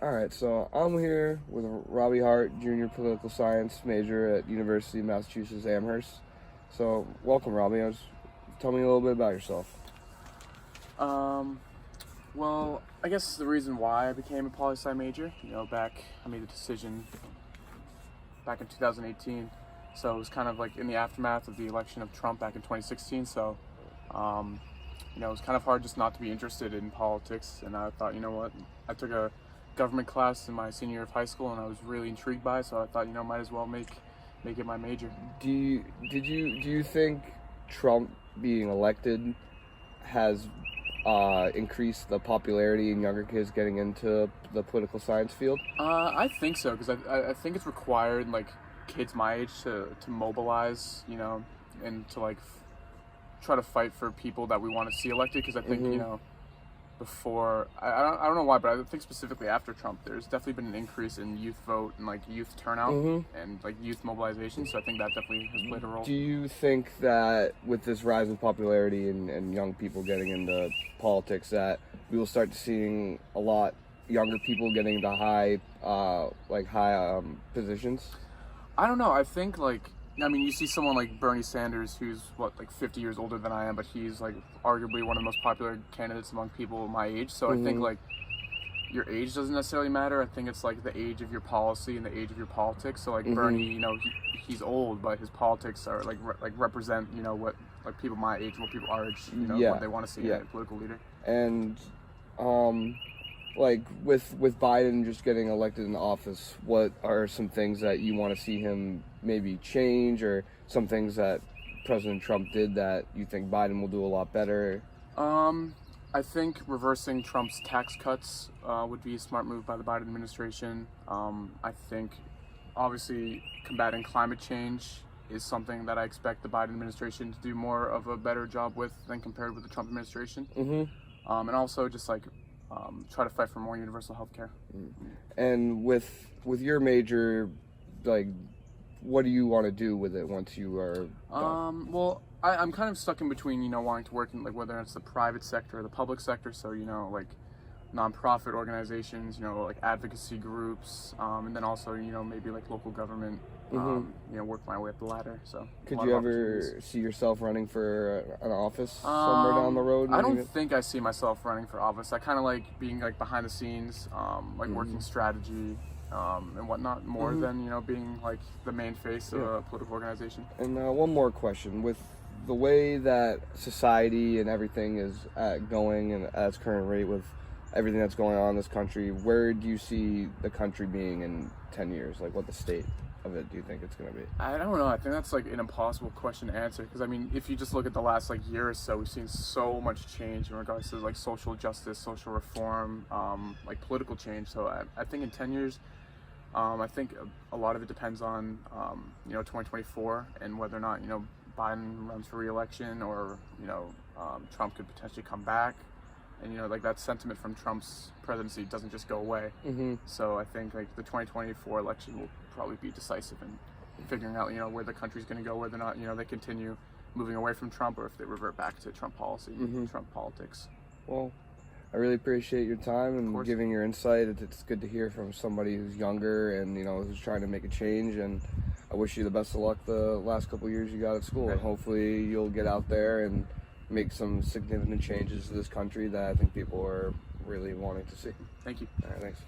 All right, so I'm here with Robbie Hart, junior political science major at University of Massachusetts Amherst. So, welcome, Robbie. Tell me a little bit about yourself. Um, well, I guess the reason why I became a poli sci major, I made the decision back in 2018. So it was kind of like in the aftermath of the election of Trump back in 2016. Um, it was kind of hard just not to be interested in politics. And I thought, you know what, I took a government class in my senior year of high school, and I was really intrigued by it. So I thought, might as well make it my major. Do you think Trump being elected has increased the popularity in younger kids getting into the political science field? I think so, because I think it's required like kids my age to mobilize, and to try to fight for people that we want to see elected. Because I think before I don't know why, but I think specifically after Trump, there's definitely been an increase in youth vote and like youth turnout and like youth mobilization. So I think that definitely has played a role. Do you think that with this rise in popularity and young people getting into politics, that we will start seeing a lot younger people getting into high positions? I don't know. I think you see someone like Bernie Sanders, who's 50 years older than I am, but he's like arguably one of the most popular candidates among people my age. So I think like your age doesn't necessarily matter. I think it's like the age of your policy and the age of your politics. So like Bernie, he's old, but his politics are represent what like people my age, what people our age, what they want to see in a political leader. And like with Biden just getting elected in office, what are some things that you want to see him maybe change, or some things that President Trump did that you think Biden will do a lot better? I think reversing Trump's tax cuts would be a smart move by the Biden administration. I think obviously combating climate change is something that I expect the Biden administration to do more of a better job with than compared with the Trump administration. And also just try to fight for more universal health care. And with your major, like, what do you want to do with it once you are done? Well, I'm kind of stuck in between, wanting to work in whether it's the private sector or the public sector. So, nonprofit organizations, like advocacy groups, and then also, maybe like local government, work my way up the ladder. So could you ever see yourself running for an office somewhere down the road? I don't think I see myself running for office. I kind of like being behind the scenes, working strategy, and whatnot, more than being like the main face of a political organization. And one more question: with the way that society and everything is going and at its current rate, with everything that's going on in this country, where do you see the country being in 10 years? Like, what the state of it do you think it's going to be? I don't know. I think that's an impossible question to answer, because if you just look at the last year or so, we've seen so much change in regards to social justice, social reform, political change. So I think in 10 years, I think a lot of it depends on 2024 and whether or not Biden runs for re-election, or Trump could potentially come back. And that sentiment from Trump's presidency doesn't just go away. So I think the 2024 election will probably be decisive in figuring out where the country's going to go, whether or not they continue moving away from Trump, or if they revert back to Trump policy, Trump politics. Well, I really appreciate your time and giving your insight. It's good to hear from somebody who's younger and who's trying to make a change. And I wish you the best of luck the last couple of years you got at school. And hopefully you'll get out there and make some significant changes to this country that I think people are really wanting to see. Thank you. All right, thanks.